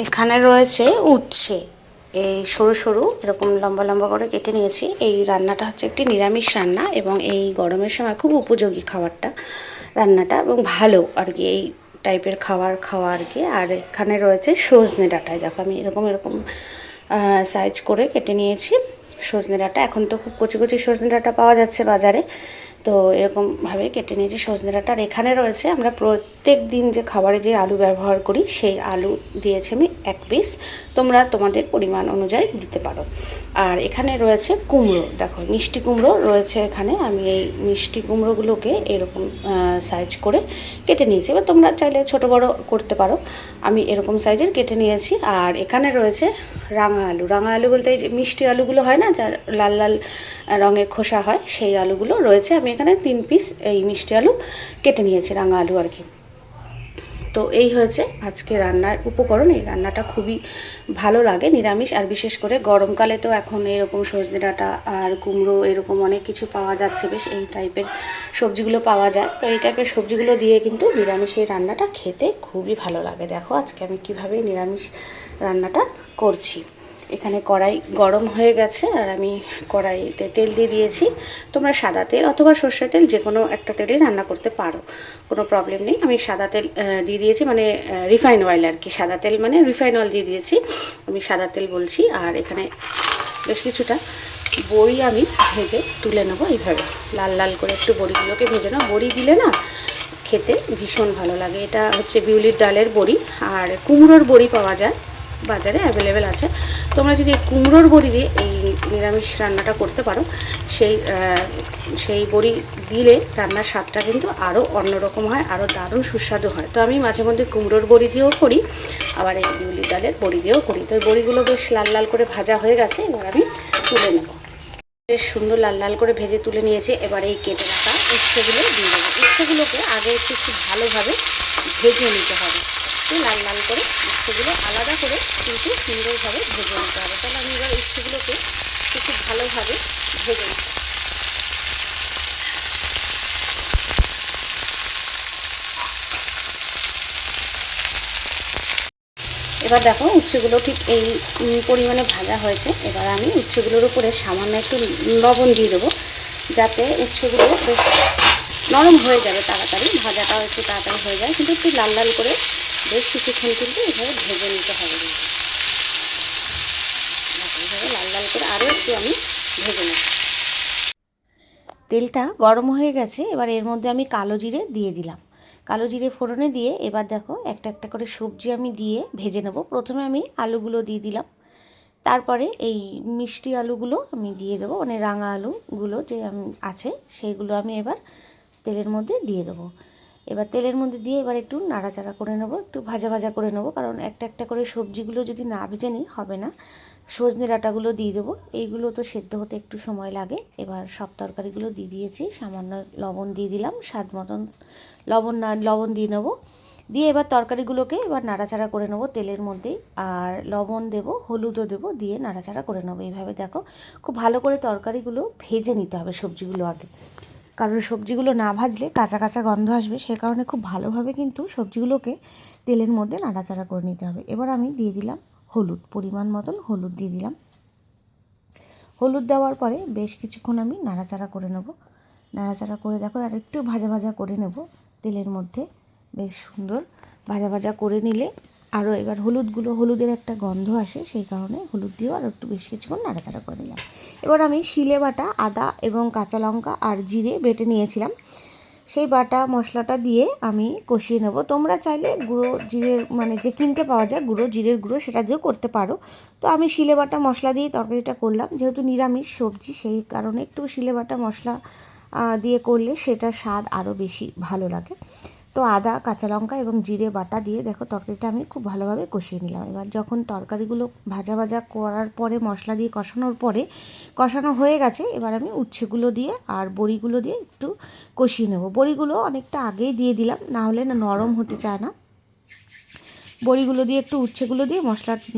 এখানে রয়েছে উচ্ছে, এই সরু সরু এরকম লম্বা লম্বা করে কেটে নিয়েছি। এই রান্নাটা হচ্ছে একটি নিরামিষ রান্না এবং এই গরমের সময় খুব উপযোগী খাবারটা, রান্নাটা, এবং ভালো আর কি এই টাইপের খাবার খাওয়া আর কি। আর এখানে রয়েছে সজনে ডাঁটা, দেখো আমি এরকম এরকম সাইজ করে কেটে নিয়েছি সজনে ডাঁটা। এখন তো খুব কচি কচি সজনে ডাঁটা পাওয়া যাচ্ছে বাজারে, তো এরকমভাবে কেটে নিয়েছি সজনে ডাঁটা। আর এখানে রয়েছে আমরা প্রত্যেক দিন যে খাবারে যে আলু ব্যবহার করি সেই আলু দিয়েছি আমি 1 পিস, তোমরা তোমাদের পরিমাণ অনুযায়ী দিতে পারো। আর এখানে রয়েছে কুমড়ো, দেখো মিষ্টি কুমড়ো রয়েছে এখানে। আমি এই মিষ্টি কুমড়োগুলোকে এরকম সাইজ করে কেটে নিয়েছি, এবার তোমরা চাইলে ছোটো বড়ো করতে পারো। আমি এরকম সাইজের কেটে নিয়েছি। আর এখানে রয়েছে রাঙা আলু। রাঙা আলু বলতে এই যে মিষ্টি আলুগুলো হয় না, যার লাল লাল রঙের খোসা হয়, সেই আলুগুলো রয়েছে। আমি এখানে 3 পিস এই মিষ্টি আলু কেটে নিয়েছি, রাঙা আলু আর কি। তো এই হয়েছে আজকে রান্নার উপকরণ। এই রান্নাটা খুবই ভালো লাগে নিরামিষ, আর বিশেষ করে গরমকালে তো এখন এরকম সজনে ডাঁটা আর কুমড়ো এরকম অনেক কিছু পাওয়া যাচ্ছে, বেশ এই টাইপের সবজিগুলো পাওয়া যায়। তো এই টাইপের সবজিগুলো দিয়ে কিন্তু নিরামিষ এই রান্নাটা খেতে খুবই ভালো লাগে। দেখো আজকে আমি কীভাবে নিরামিষ রান্নাটা করছি। এখানে কড়াই গরম হয়ে গেছে আর আমি কড়াইতে তেল দিয়ে দিয়েছি। তোমরা সাদা তেল অথবা সর্ষের তেল যে কোনো একটা তেলেই রান্না করতে পারো, কোনো প্রবলেম নেই। আমি সাদা তেল দিয়ে দিয়েছি, মানে রিফাইন অয়েল আর কি। সাদা তেল মানে রিফাইন অয়েল দিয়ে দিয়েছি, আমি সাদা তেল বলছি। আর এখানে বেশ কিছুটা বড়ি আমি ভেজে তুলে নেবো এইভাবে, লাল লাল করে একটু বড়িগুলোকে ভেজে নেবো। বড়ি দিলে না খেতে ভীষণ ভালো লাগে। এটা হচ্ছে বিউলির ডালের বড়ি, আর কুমড়োর বড়ি পাওয়া যায় বাজারে, অ্যাভেলেবেল আছে। তোমরা যদি কুমড়োর বড়ি দিয়ে এই নিরামিষ রান্নাটা করতে পারো, সেই বড়ি দিলে রান্নার স্বাদটা কিন্তু আরও অন্যরকম হয়, আরও দারুণ সুস্বাদু হয়। তো আমি মাঝে মধ্যে কুমড়োর বড়ি দিয়েও করি, আবার এই বিউলির ডালের বড়ি দিয়েও করি। তো এই বড়িগুলো বেশ লাল লাল করে ভাজা হয়ে গেছে, এবার আমি তুলে নেব। বেশ সুন্দর লাল লাল করে ভেজে তুলে নিয়েছে। এবার এই কেটে রাখা উচ্ছেগুলো দিয়ে দেবো। উচ্ছেগুলোকে আগে একটু খুব ভালোভাবে ভেজে নিতে হবে, লাল লাল করে। উচ্ছেগুলো আলাদা করে কিন্তু সুন্দরভাবে ভেজে নিতে হবে। তাহলে আমি এবার উচ্ছেগুলোকে খুব ভালোভাবে ভেজে নেব। এবার দেখো উচ্ছেগুলো ঠিক এই পরিমাণে ভাজা হয়েছে। এবার আমি উচ্ছেগুলোর উপরে সামান্য একটু লবণ দিয়ে দেবো, যাতে উচ্ছেগুলো বেশ নরম হয়ে যাবে তাড়াতাড়ি, ভাজাটাও একটু তাড়াতাড়ি হয়ে যায়। কিন্তু একটু লাল লাল করে বেশ কিছুক্ষণ কিন্তু এইভাবে ভেজে নিতে হবে। এইভাবে লাল লাল করে আরও একটু আমি ভেজে নেব। তেলটা গরম হয়ে গেছে, এবার এর মধ্যে আমি কালো জিরে দিয়ে দিলাম। কালো জিরে ফোড়নে দিয়ে এবার দেখো একটা একটা করে সবজি আমি দিয়ে ভেজে নেব। প্রথমে আমি আলুগুলো দিয়ে দিলাম, তারপরে এই মিষ্টি আলুগুলো আমি দিয়ে দেবো, মানে রাঙা আলুগুলো যে আছে সেইগুলো আমি এবার তেলের মধ্যে দিয়ে দেবো। এবার তেলের মধ্যে দিয়ে এবার একটু নাড়াচাড়া করে নেব, একটু ভাজা ভাজা করে নেব, কারণ একটা একটা করে সবজিগুলো যদি না ভেজে নিই হবে না। সজনে ডাঁটাগুলো দিয়ে দেবো, এইগুলো তো সেদ্ধ হতে একটু সময় লাগে। এবার সব তরকারিগুলো দিয়ে দিয়েছি, সামান্য লবণ দিয়ে দিলাম, স্বাদ মতন লবণ দিয়ে নেবো। দিয়ে এবার তরকারিগুলোকে এবার নাড়াচাড়া করে নেবো তেলের মধ্যেই। আর লবণ দেবো, হলুদও দেবো, দিয়ে নাড়াচাড়া করে নেবো। এইভাবে দেখো খুব ভালো করে তরকারিগুলো ভেজে নিতে হবে, সবজিগুলো আগে, কারণ সবজিগুলো না ভাজলে কাঁচা কাঁচা গন্ধ আসবে। সে কারণে খুব ভালোভাবে কিন্তু সবজিগুলোকে তেলের মধ্যে নাড়াচাড়া করে নিতে হবে। এবার আমি দিয়ে দিলাম হলুদ, পরিমাণ মতন হলুদ দিয়ে দিলাম। হলুদ দেওয়ার পরে বেশ কিছুক্ষণ আমি নাড়াচাড়া করে নেব। নাড়াচাড়া করে দেখো আর একটু ভাজা ভাজা করে নেব তেলের মধ্যে, বেশ সুন্দর ভাজা ভাজা করে নিলে আরও এবার হলুদের একটা গন্ধ আসে, সেই কারণে হলুদ দিয়েও আর একটু বেশ কিছুক্ষণ নাড়াচাড়া করে নিলাম। এবার আমি শিলে বাটা আদা এবং কাঁচা লঙ্কা আর জিরে বেটে নিয়েছিলাম, সেই বাটা মশলাটা দিয়ে আমি কষিয়ে নেব। তোমরা চাইলে গুঁড়ো জিরের, মানে যে কিনতে পাওয়া যায় জিরের গুঁড়ো, সেটা দিয়েও করতে পারো। তো আমি শিলে বাটা মশলা দিয়ে তরকারিটা করলাম, যেহেতু নিরামিষ সবজি সেই কারণে একটু শিলে বাটা মশলা দিয়ে করলে সেটার স্বাদ আরও বেশি ভালো লাগে। তো আদা কাঁচা লঙ্কা এবং জিরে বাটা দিয়ে দেখো তরকারিটা আমি খুব ভালোভাবে কষিয়ে নিলাম। এবার যখন তরকারিগুলো ভাজা ভাজা করার পরে, মশলা দিয়ে কষানোর পরে, কষানো হয়ে গেছে, এবার আমি উচ্ছেগুলো দিয়ে আর বড়িগুলো দিয়ে একটু কষিয়ে নেব। বড়িগুলো অনেকটা আগেই দিয়ে দিলাম, না হলে না নরম হতে চায় না। বড়িগুলো দিয়ে একটু উচ্ছেগুলো দিয়ে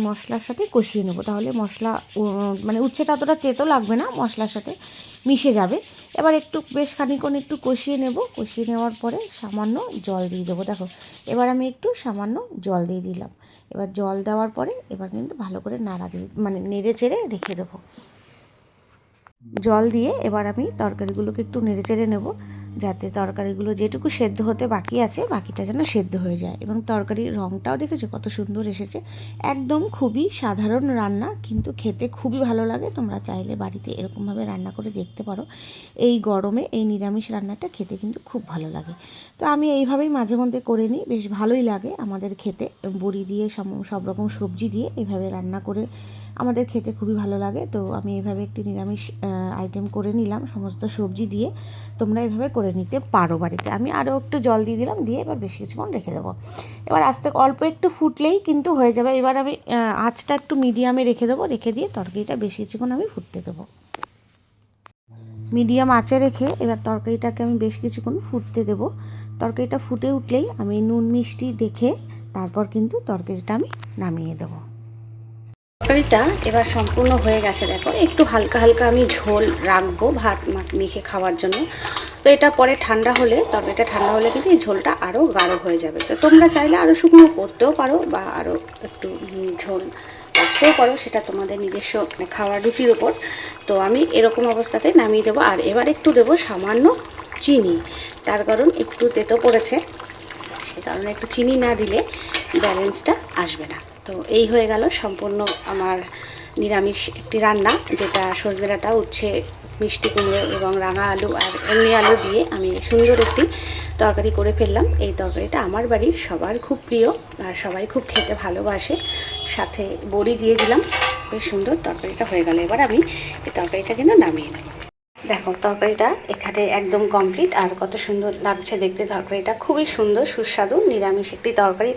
মশলার সাথে কষিয়ে নেবো, তাহলে মশলা মানে উচ্ছেটা অতটা তেতো লাগবে না, মশলার সাথে মিশে যাবে। এবার একটু বেশ খানিকক্ষণ একটু কষিয়ে নেব, কষিয়ে নেওয়ার পরে সামান্য জল দিয়ে দেবো। দেখো এবার আমি একটু সামান্য জল দিয়ে দিলাম। এবার জল দেওয়ার পরে এবার কিন্তু ভালো করে নাড়া দিয়ে মানে নেড়ে চেড়ে রেখে দেবো। জল দিয়ে এবার আমি তরকারিগুলোকে একটু নেড়ে চেড়ে নেব, যাতে তরকারিগুলো যেটুকু সেদ্ধ হতে বাকি আছে বাকিটা যেন সেদ্ধ হয়ে যায়। এবং তরকারির রঙটাও দেখেছো কত সুন্দর এসেছে। একদম খুবই সাধারণ রান্না, কিন্তু খেতে খুবই ভালো লাগে। তোমরা চাইলে বাড়িতে এরকমভাবে রান্না করে দেখতে পারো। এই গরমে এই নিরামিষ রান্নাটা খেতে কিন্তু খুব ভালো লাগে। তো আমি এইভাবেই মাঝে মধ্যে করে নিই, বেশ ভালোই লাগে আমাদের খেতে। বড়ি দিয়ে সব রকম সবজি দিয়ে এইভাবে রান্না করে আমাদের খেতে খুবই ভালো লাগে। তো আমি এইভাবে একটি নিরামিষ আইটেম করে নিলাম সমস্ত সবজি দিয়ে। তোমরা এভাবে করে নিতে পারো বাড়িতে। আমি আরও একটু জল দিয়ে দিলাম, দিয়ে এবার বেশ কিছুক্ষণ রেখে দেবো। এবার আস্তে অল্প একটু ফুটলেই কিন্তু হয়ে যাবে। এবার আমি আঁচটা একটু মিডিয়ামে রেখে দেবো, রেখে দিয়ে তরকারিটা বেশ কিছুক্ষণ আমি ফুটতে দেবো। মিডিয়াম আঁচে রেখে এবার তরকারিটাকে আমি বেশ কিছুক্ষণ ফুটতে দেবো। তরকারিটা ফুটে উঠলেই আমি নুন মিষ্টি দেখে তারপর কিন্তু তরকারিটা আমি নামিয়ে দেবো। তরকারিটা এবার সম্পূর্ণ হয়ে গেছে। দেখো একটু হালকা হালকা আমি ঝোল রাখবো ভাত মেখে খাওয়ার জন্য। তো এটা পরে ঠান্ডা হলে, তরকারিটা ঠান্ডা হলে কিন্তু এই ঝোলটা আরও গাঢ় হয়ে যাবে। তো তোমরা চাইলে আরও শুকনো করতেও পারো বা আরও একটু ঝোল রাখতেও পারো, সেটা তোমাদের নিজস্ব খাওয়ার রুচির ওপর। তো আমি এরকম অবস্থাতে নামিয়ে দেবো। আর এবার একটু দেবো সামান্য চিনি, তার কারণ একটু তেতো পড়েছে, সে কারণে একটু চিনি না দিলে ব্যালেন্সটা আসবে না। তো এই হয়ে গেল সম্পূর্ণ আমার নিরামিষ একটি রান্না, যেটা সজনে ডাঁটা, উচ্ছে, মিষ্টি কুমড়ো এবং রাঙা আলু আর এমনি আলু দিয়ে আমি সুন্দর একটি তরকারি করে ফেললাম। এই তরকারিটা আমার বাড়ির সবার খুব প্রিয় আর সবাই খুব খেতে ভালোবাসে। সাথে বড়ি দিয়ে দিলাম, বেশ সুন্দর তরকারিটা হয়ে গেল। এবার আমি এই তরকারিটা কিন্তু নামিয়ে নেব। দেখো তরকারিটা এখানে একদম কমপ্লিট, আর কত সুন্দর লাগছে দেখতে তরকারিটা। খুবই সুন্দর সুস্বাদু নিরামিষ একটি তরকারি।